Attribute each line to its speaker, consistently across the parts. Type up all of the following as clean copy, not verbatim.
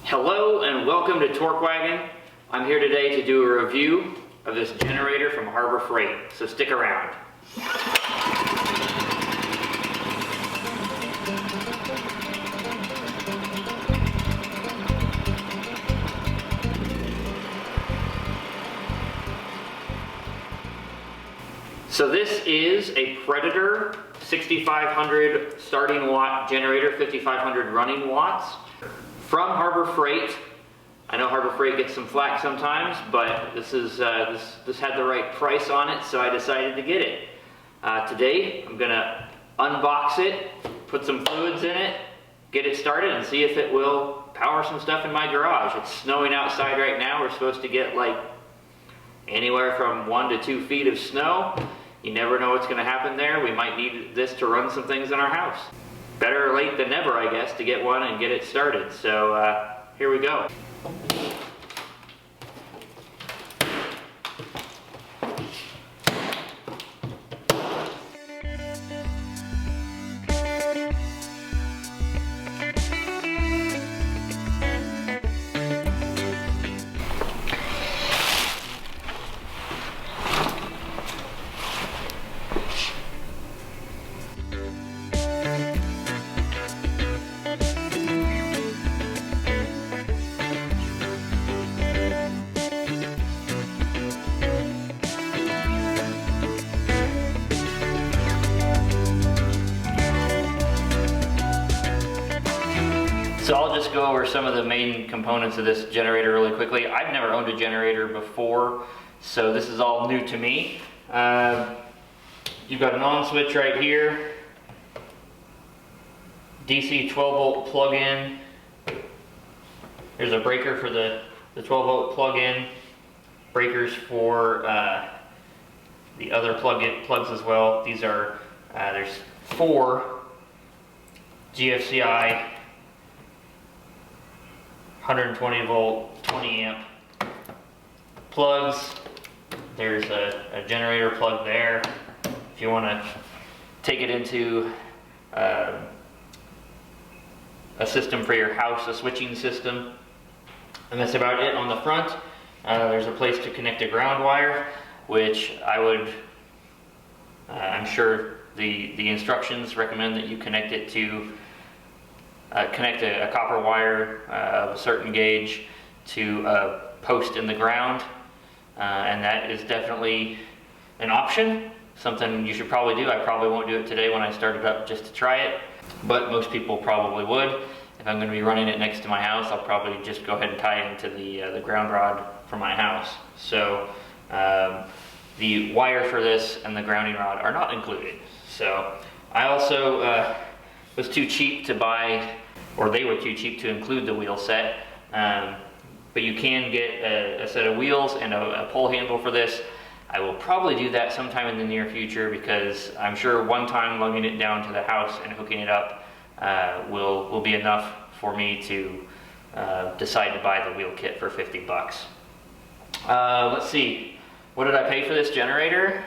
Speaker 1: Hello and welcome to Torque Wagon. I'm here today to do a review of this generator from Harbor Freight, so stick around. So this is a Predator 6500 starting watt generator, 5500 running watts from Harbor Freight. I know Harbor Freight gets some flack sometimes, but this had the right price on it, so I decided to get it. Today I'm gonna unbox it, put some fluids in it, get it started, and see if it will power some stuff in my garage. It's snowing outside right now. We're supposed to get like anywhere from 1 to 2 feet of snow. You never know what's going to happen there. We might need this to run some things in our house. Better late than never, I guess, to get one and get it started. So here we go. So I'll just go over some of the main components of this generator really quickly. I've never owned a generator before, so this is all new to me. You've got an on switch right here, DC 12 volt plug-in. There's a breaker for the 12 volt plug-in, breakers for the other plugs as well. These are, there's 4 GFCI 120 volt, 20 amp plugs. There's a generator plug there if you want to take it into a system for your house, a switching system. And that's about it on the front. There's a place to connect a ground wire, which I'm sure the instructions recommend that you connect it to connect a copper wire of a certain gauge to a post in the ground, and that is definitely an option, something you should probably do. I probably won't do it today when I start it up just to try it, but most people probably would. If I'm going to be running it next to my house, I'll probably just go ahead and tie it into the ground rod for my house. So the wire for this and the grounding rod are not included. So I also was too cheap to buy, or they were too cheap to include the wheel set, but you can get a set of wheels and a pull handle for this. I will probably do that sometime in the near future, because I'm sure one time lugging it down to the house and hooking it up will be enough for me to decide to buy the wheel kit for 50 bucks. Let's see, what did I pay for this generator?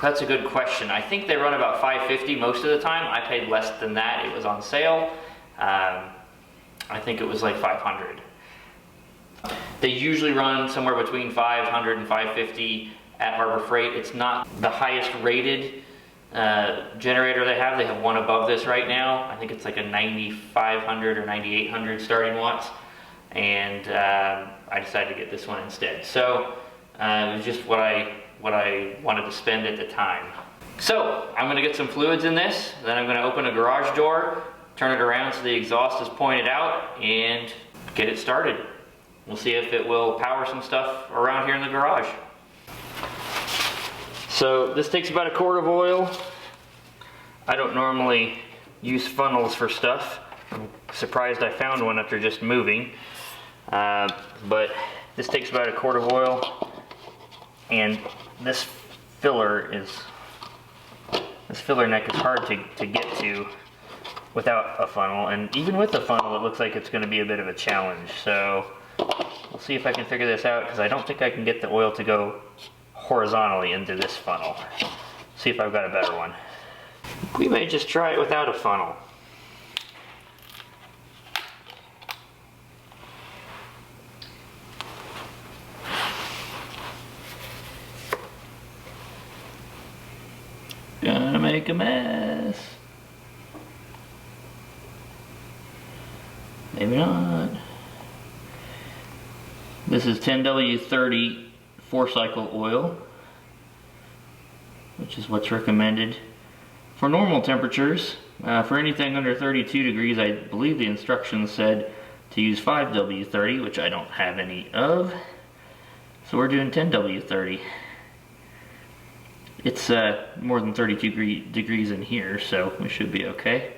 Speaker 1: That's a good question. I think they run about $550 most of the time. I paid less than that. It was on sale. I think it was like $500. They usually run somewhere between $500 and $550 at Harbor Freight. It's not the highest rated generator they have. They have one above this right now. I think it's like a 9500 or 9800 starting watts, and I decided to get this one instead. So it was just what I wanted to spend at the time. So I'm going to get some fluids in this, then I'm going to open a garage door, turn it around so the exhaust is pointed out, and get it started. We'll see if it will power some stuff around here in the garage. So this takes about a quart of oil. I don't normally use funnels for stuff. I'm surprised I found one after just moving. But this takes about a quart of oil, and this filler neck is hard to get to without a funnel, and even with a funnel it looks like it's going to be a bit of a challenge. So we'll see if I can figure this out, because I don't think I can get the oil to go horizontally into this funnel. See if I've got a better one. We may just try it without a funnel. gonna make a mess. Maybe not. This is 10W30 4-cycle oil, which is what's recommended for normal temperatures. For anything under 32 degrees, I believe the instructions said to use 5W30, which I don't have any of. So we're doing 10W30. It's more than 32 degrees in here, so we should be okay.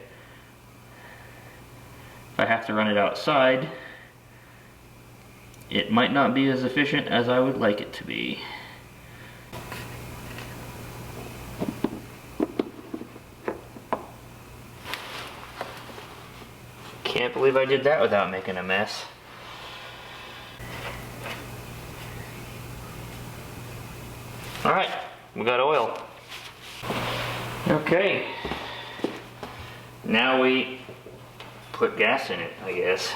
Speaker 1: If I have to run it outside, it might not be as efficient as I would like it to be. Can't believe I did that without making a mess. Alright, we got oil. Okay. Now we put gas in it, I guess.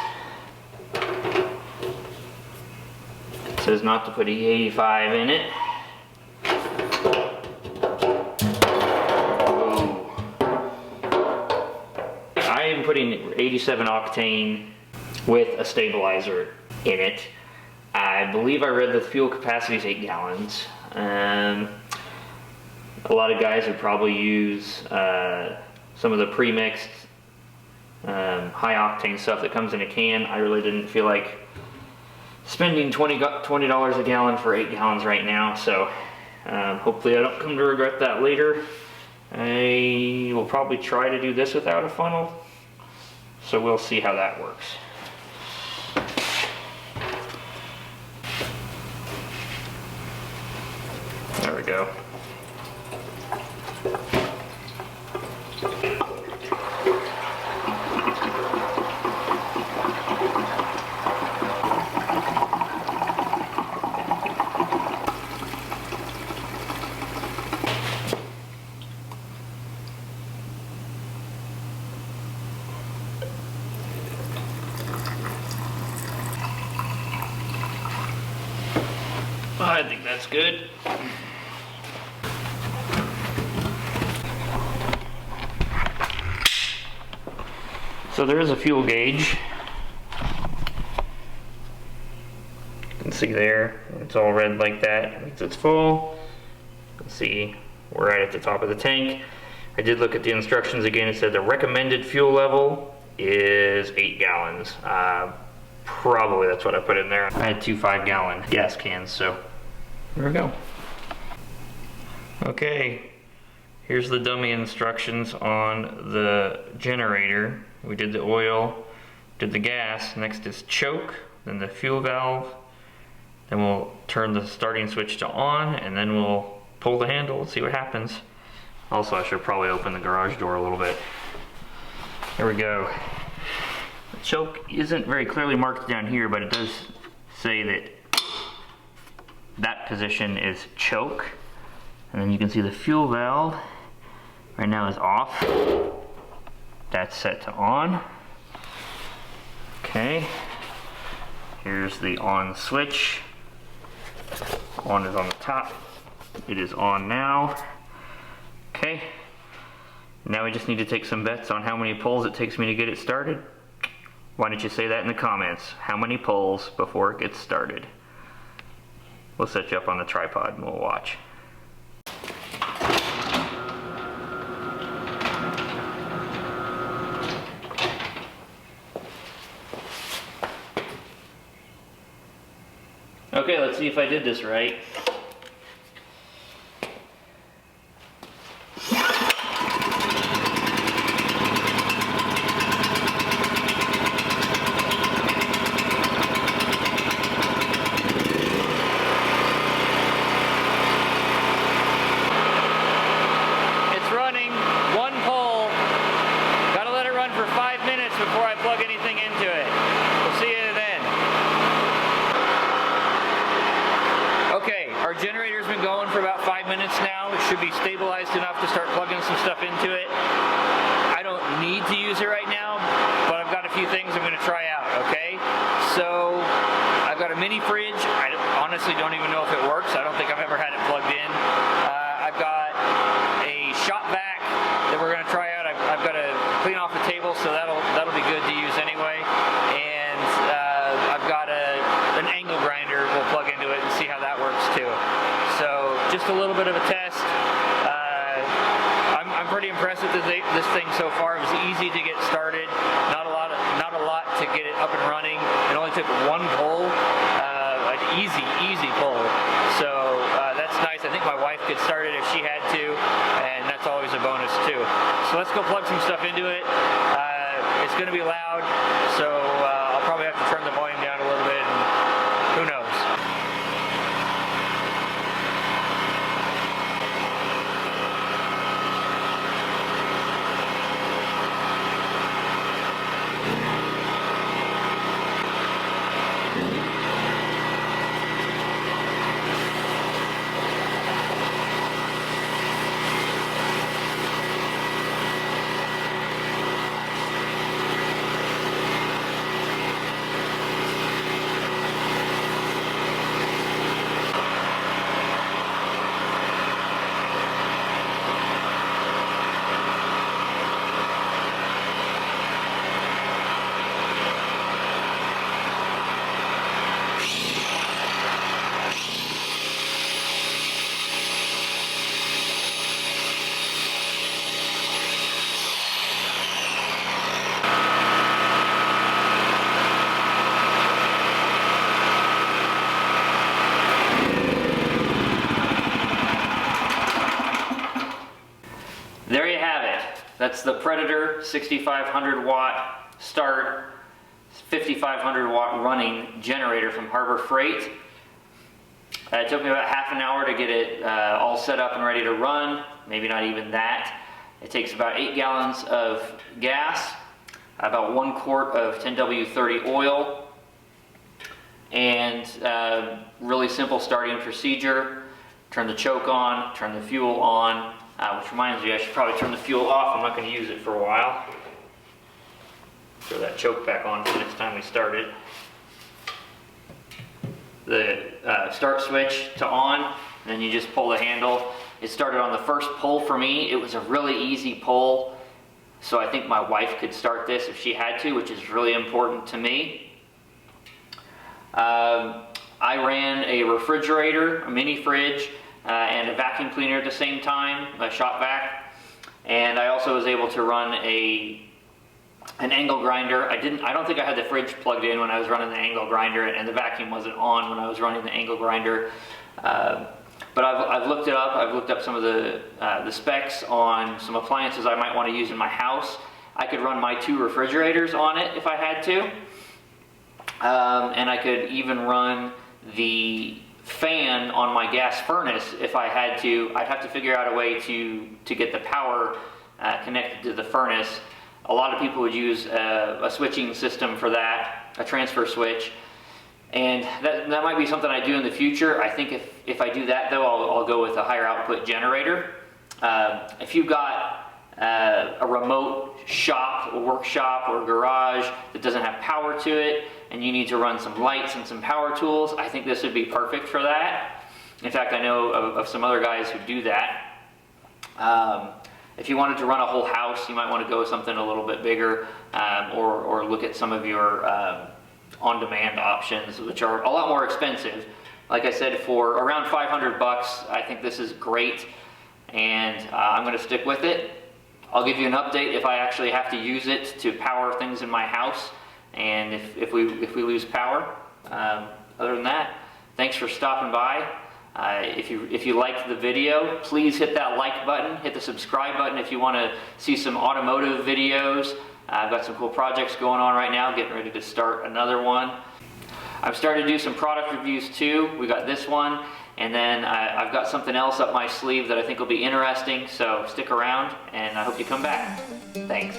Speaker 1: It says not to put E85 in it. Ooh. I am putting 87 octane with a stabilizer in it. I believe I read the fuel capacity is 8 gallons. A lot of guys would probably use some of the pre-mixed high octane stuff that comes in a can. I really didn't feel like spending $20 a gallon for 8 gallons right now, so hopefully I don't come to regret that later. I will probably try to do this without a funnel, so we'll see how that works. There we go. I think that's good. So there is a fuel gauge. You can see there, it's all red like that. It means it's full. You can see we're right at the top of the tank. I did look at the instructions again. It said the recommended fuel level is 8 gallons. Probably that's what I put in there. I had 2 5-gallon gas cans, so there we go. Okay, here's the dummy instructions on the generator. We did the oil, did the gas, next is choke, then the fuel valve, then we'll turn the starting switch to on, and then we'll pull the handle and see what happens. Also, I should probably open the garage door a little bit. There we go. The choke isn't very clearly marked down here, but it does say that that position is choke. And then you can see the fuel valve right now is off. That's set to on. Okay. Here's the on switch. On is on the top. It is on now. Okay. Now we just need to take some bets on how many pulls it takes me to get it started. Why don't you say that in the comments? How many pulls before it gets started? We'll set you up on the tripod and we'll watch. Okay, let's see if I did this right. Before I plug anything into it. We'll see you then. Okay, our generator's been going for about 5 minutes now. It should be stabilized enough to start plugging some stuff into it. I don't need to use it right now, but I've got a few things I'm going to try out, okay? So, I've got a mini fridge. I honestly don't even know if it works. I don't think I've ever had it plugged in. I've got a shop just a little bit of a test. I'm pretty impressed with this thing so far. It was easy to get started. Not a lot to get it up and running. It only took one pull, an easy pull. So that's nice. I think my wife could start it if she had to, and that's always a bonus too. So let's go plug some stuff into it. It's going to be loud, so I'll probably have to turn the volume down a little bit, and who knows. There you have it. That's the Predator 6500 watt start, 5500 watt running generator from Harbor Freight. It took me about half an hour to get it all set up and ready to run, maybe not even that. It takes about 8 gallons of gas, about 1 quart of 10W30 oil, and really simple starting procedure. Turn the choke on, turn the fuel on, which reminds me I should probably turn the fuel off. I'm not going to use it for a while. Throw that choke back on for next time we start it. The start switch to on, and then you just pull the handle. It started on the first pull for me. It was a really easy pull, so I think my wife could start this if she had to, which is really important to me. I ran a refrigerator, a mini fridge, and a vacuum cleaner at the same time, a shop vac, and I also was able to run an angle grinder. I don't think I had the fridge plugged in when I was running the angle grinder, and the vacuum wasn't on when I was running the angle grinder. But I've looked it up. I've looked up some of the specs on some appliances I might want to use in my house. I could run my 2 refrigerators on it if I had to, and I could even run the fan on my gas furnace if I had to. I'd have to figure out a way to get the power connected to the furnace. A lot of people would use a switching system for that, a transfer switch, and that might be something I do in the future. I think if I do that though, I'll go with a higher output generator. If you've got a remote shop, a workshop, or garage that doesn't have power to it, and you need to run some lights and some power tools, I think this would be perfect for that. In fact, I know of some other guys who do that. If you wanted to run a whole house, you might want to go with something a little bit bigger, or look at some of your on-demand options, which are a lot more expensive. Like I said, for around 500 bucks, I think this is great, and I'm going to stick with it. I'll give you an update if I actually have to use it to power things in my house, and if we lose power. Other than that, thanks for stopping by. If you liked the video, please hit that like button, hit the subscribe button if you want to see some automotive videos. I've got some cool projects going on right now, getting ready to start another one. I've started to do some product reviews too. We got this one, and then I've got something else up my sleeve that I think will be interesting, so stick around, and I hope you come back. Thanks.